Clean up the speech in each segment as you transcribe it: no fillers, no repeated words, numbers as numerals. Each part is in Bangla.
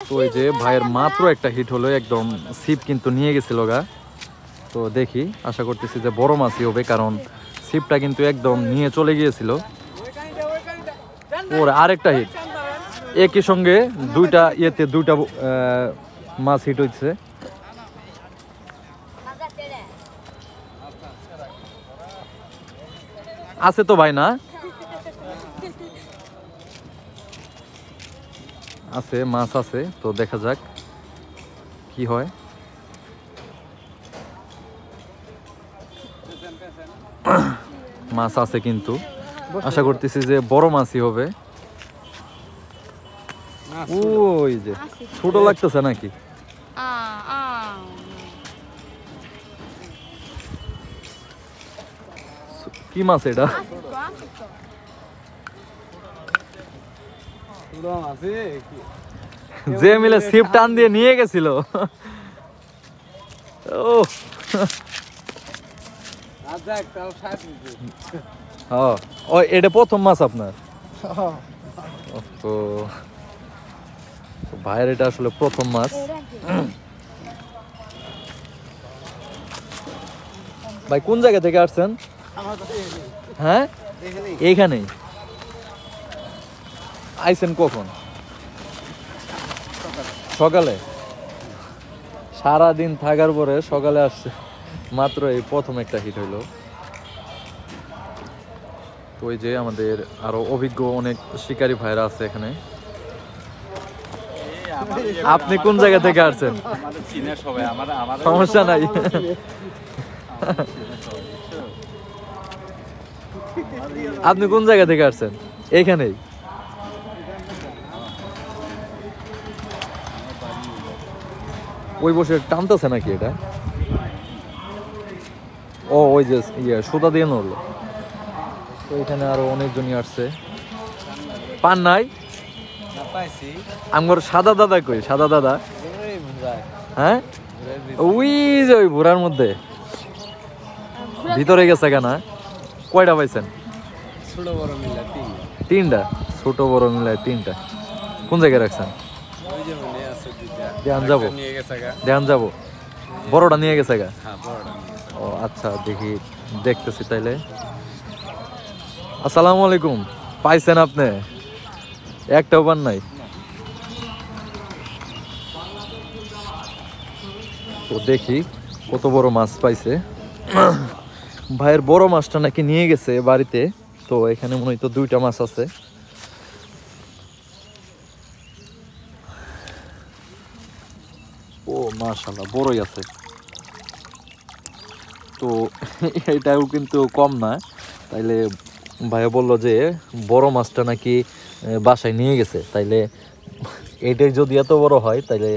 তো এই যে ভাইয়ের মাত্র একটা হিট হলো, একদম ছিপ কিন্তু নিয়ে গেছিল গা। তো দেখি, আশা করতেছি যে বড় মাছই হবে, কারণ ছিপটা কিন্তু একদম নিয়ে চলে গিয়েছিল। ওর আরেকটা হিট, একই সঙ্গে দুইটা মাছ হিট হচ্ছে। আছে তো ভাই, না আছে, মাছ আছে, তো দেখা যাক কি হয়। মাছ আছে কিন্তু আশা করতেছি যে বড় মাছই হবে। ওই যে ছোট লাগতেছে নাকি? কি মাছ এটা? যে মিলে ছিপ টান দিয়ে নিয়ে গেছিল। ও এটা প্রথম মাছ আপনার? তো ভাইয়ের এটা আসলে প্রথম মাছ। ভাই কোন জায়গা থেকে আসছেন? হ্যাঁ, এইখানেই আইছেন কখন? সকালে? সারাদিন থাকার পরে সকালে আসছে, মাত্র এই প্রথম একটা হিট হইলো। তো ওই যে আমাদের আরো অভিজ্ঞ অনেক শিকারী ভাইরা আছে এখানে। আপনি কোন জায়গা থেকে আসছেন? সমস্যা নাই। আপনি কোন জায়গা থেকে আসছেন? এইখানেই? ওই বসে টানতেছে নাকি এটা? ও ওই যে সুতা দিয়ে নড়লো। তো এখানে আরো অনেকজনই আসছে। পান নাই? আমার সাদা দাদা কই? সাদা দাদা? হ্যাঁ, ওই যে ওই ভুরার মধ্যে ভিতরে গেছে কেনা। কয়টা পাইছেন? তিনটা। ছোট বড় মিলায় তিনটা। কোন জায়গায় রাখছেন? ধ্যান যাবো, ধ্যান যাবো। বড়টা নিয়ে গেছে গা? ও আচ্ছা, দেখি, দেখতেছি তাইলে। আসসালামু আলাইকুম। পাইছেন আপনি? একটাও পান নাই? তো দেখি কত বড় মাছ পাইছে। ভাইয়ের বড় মাছটা নাকি নিয়ে গেছে বাড়িতে। তো এখানে মনে হয় তো দুইটা মাছ আছে। ও মাশাআল্লাহ, বড়ই আছে। তো এটাও কিন্তু কম না। তাইলে ভাইয়া বললো যে বড় মাছটা নাকি বাসায় নিয়ে গেছে। তাইলে এটাই যদি এত বড় হয়, তাইলে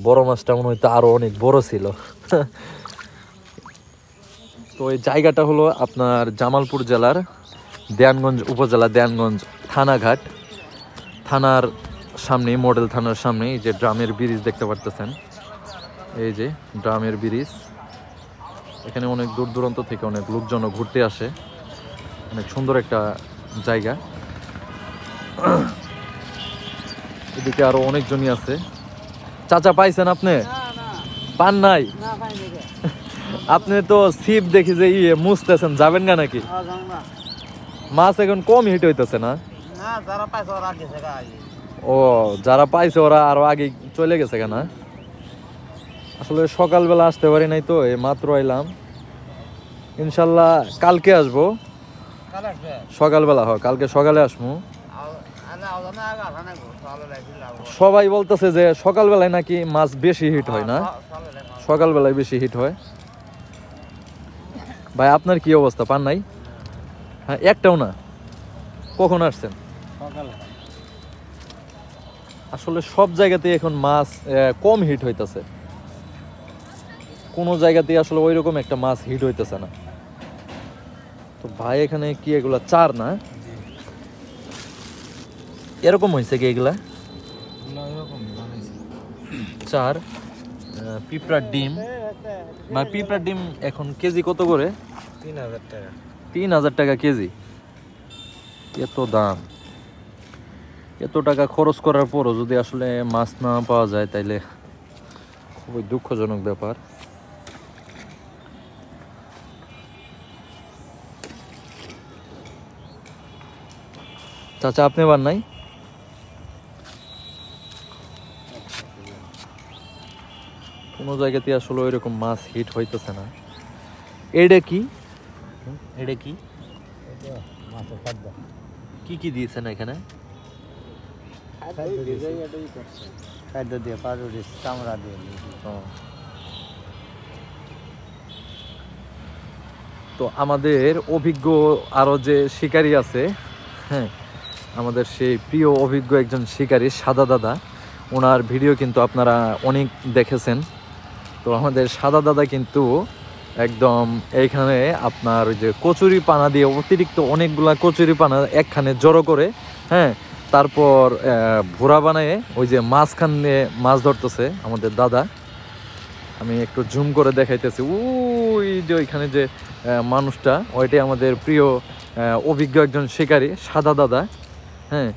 বড় মাছটা মনে হয়তো আরো অনেক বড় ছিল। তো এই জায়গাটা হলো আপনার জামালপুর জেলার দেয়ানগঞ্জ উপজেলা, দেয়ানগঞ্জ থানাঘাট। থানার সামনে, মডেল থানার সামনে এই যে ড্রামের ব্রিজ দেখতে পারতেছেন। এই যে ড্রামের ব্রিজ। এখানে অনেক দূর দূরান্ত থেকে অনেক লোকজন ঘুরতে আসে। অনেক সুন্দর একটা জায়গা। এদিকে আরো অনেকজনই আছে। চাচা পাইছেন আপনি? পান নাই? আপনি তো ছিপ দেখি যে মুছতেছেন, যাবেন না নাকি? মাছ এখন কম হিট হইতেছে না? ও, যারা পাইছে ওরা আরো আগে চলে গেছে কেনা। আসলে সকালবেলা আসতে পারি নাই, তো এই মাত্র এলাম। ইনশাল্লাহ কালকে আসবো সকালবেলা। কালকে সকালে আসবো। সবাই বলতেছে যে সকালবেলায় নাকি মাছ বেশি হিট হয়, না সকালবেলায় বেশি হিট হয়। ভাই আপনার কি অবস্থা? পান নাই? হ্যাঁ, একটাও না? কখন আসছেন? আসলে সব জায়গাতে এখন মাছ কম হিট হইতেছে। কোনো জায়গাতে আসলে ওই রকম একটা মাছ হিট হইতেছে না। তো ভাই এখানে কি এগুলা চার না? এরকম হয়েছে কি এগুলা? চার। পিঁপড়ার ডিম। মানে পিঁপড়ার ডিম এখন কেজি কত করে? 3000 টাকা। 3000 টাকা কেজি? এত দাম! এত টাকা খরচ করার পরও যদি আসলে মাছ না পাওয়া যায় তাইলে খুবই দুঃখজনক ব্যাপার। চাচা আপনি বার নাই? কোনো জায়গাতে আসলে ওইরকম মাছ হিট হইতেছে না। এটা কি এটা কি কি কি দিয়েছেন এখানে? খাদ্য দিয়ে পাউরুটি চামড়া দিয়ে। তো আমাদের অভিজ্ঞ আরো যে শিকারী আছে, হ্যাঁ, আমাদের সেই প্রিয় অভিজ্ঞ একজন শিকারী সাদা দাদা, ওনার ভিডিও কিন্তু আপনারা অনেক দেখেছেন। তো আমাদের সাদা দাদা কিন্তু একদম এইখানে আপনার ওই যে কচুরি পানা দিয়ে অতিরিক্ত অনেকগুলা কচুরি পানা একখানে জড়ো করে, হ্যাঁ, তারপর ভোড়া বানায় ওই যে মাঝখানে মাছ ধরতেছে আমাদের দাদা। আমি একটু জুম করে দেখাইতেছি, ওই যে ওইখানে যে মানুষটা, ওইটাই আমাদের প্রিয় অভিজ্ঞ একজন শিকারী সাদা দাদা। হ্যাঁ,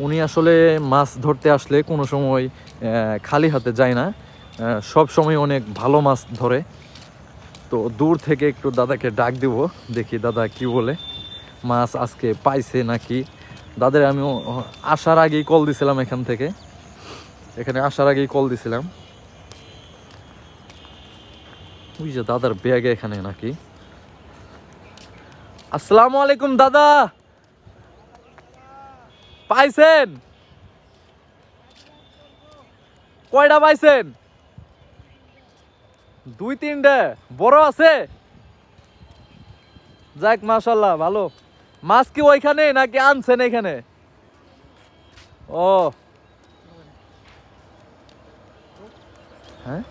উনি আসলে মাছ ধরতে আসলে কোনো সময় খালি হাতে যায় না, সব সময় অনেক ভালো মাছ ধরে। তো দূর থেকে একটু দাদাকে ডাক দিব, দেখি দাদা কি বলে, মাছ আজকে পাইছে নাকি। দাদার আমি আসার আগেই কল দিছিলাম, এখানে আসার আগেই কল দিছিলাম। ওই যে দাদার ব্যাগে এখানে নাকি। আসসালামু আলাইকুম দাদা, পাইছেন? কয়টা পাইছেন? 2-3টা বড় আছে? যাক মাশাআল্লাহ, ভালো। মাছ কি ওইখানে নাকি আনছেন এখানে? ও হ্যাঁ,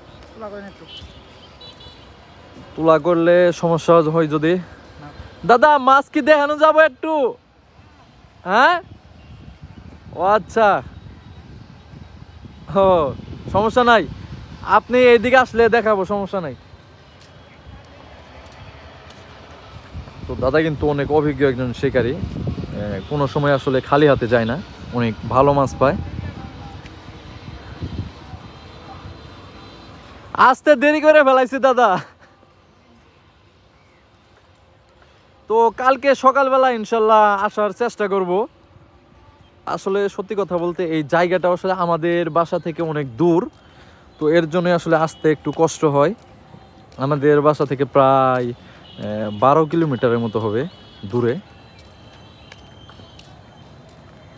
তুলা করলে সমস্যা হয় যদি। দাদা মাছ কি দেখানো যাবো একটু? হ্যাঁ, ও আচ্ছা, ও সমস্যা নাই, আপনি এইদিকে আসলে দেখাবো, সমস্যা নাই। তো দাদা কিন্তু অনেক অভিজ্ঞ একজন শিকারী, কোনো সময় আসলে খালি হাতে যায় না, অনেক ভালো মাছ পায়। আসতে দেরি করে ফেলাইছি দাদা। তো কালকে সকালবেলা ইনশাল্লাহ আসার চেষ্টা করব। আসলে সত্যি কথা বলতে এই জায়গাটা আসলে আমাদের বাসা থেকে অনেক দূর, তো এর জন্য আসলে আসতে একটু কষ্ট হয়। আমাদের বাসা থেকে প্রায় 12 কিলোমিটারের মতো হবে দূরে,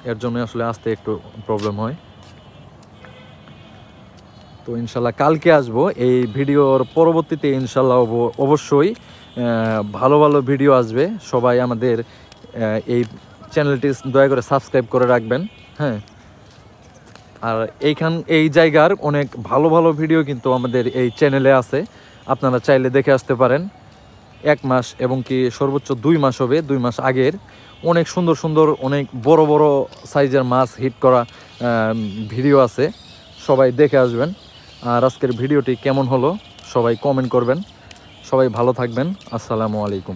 এর জন্য আসলে আসতে একটু প্রবলেম হয়। তো ইনশাল্লাহ কালকে আসবো। এই ভিডিওর পরবর্তীতে ইনশাল্লাহ অবশ্যই ভালো ভালো ভিডিও আসবে। সবাই আমাদের এই চ্যানেলটি দয়া করে সাবস্ক্রাইব করে রাখবেন। হ্যাঁ, আর এই জায়গার অনেক ভালো ভালো ভিডিও কিন্তু আমাদের এই চ্যানেলে আছে, আপনারা চাইলে দেখে আসতে পারেন। 1 মাস এবং কি সর্বোচ্চ 2 মাস হবে, 2 মাস আগের অনেক সুন্দর সুন্দর অনেক বড় বড় সাইজের মাছ হিট করা ভিডিও আছে, সবাই দেখে আসবেন। আর আজকের ভিডিওটি কেমন হলো সবাই কমেন্ট করবেন। সবাই ভালো থাকবেন। আসসালামু আলাইকুম।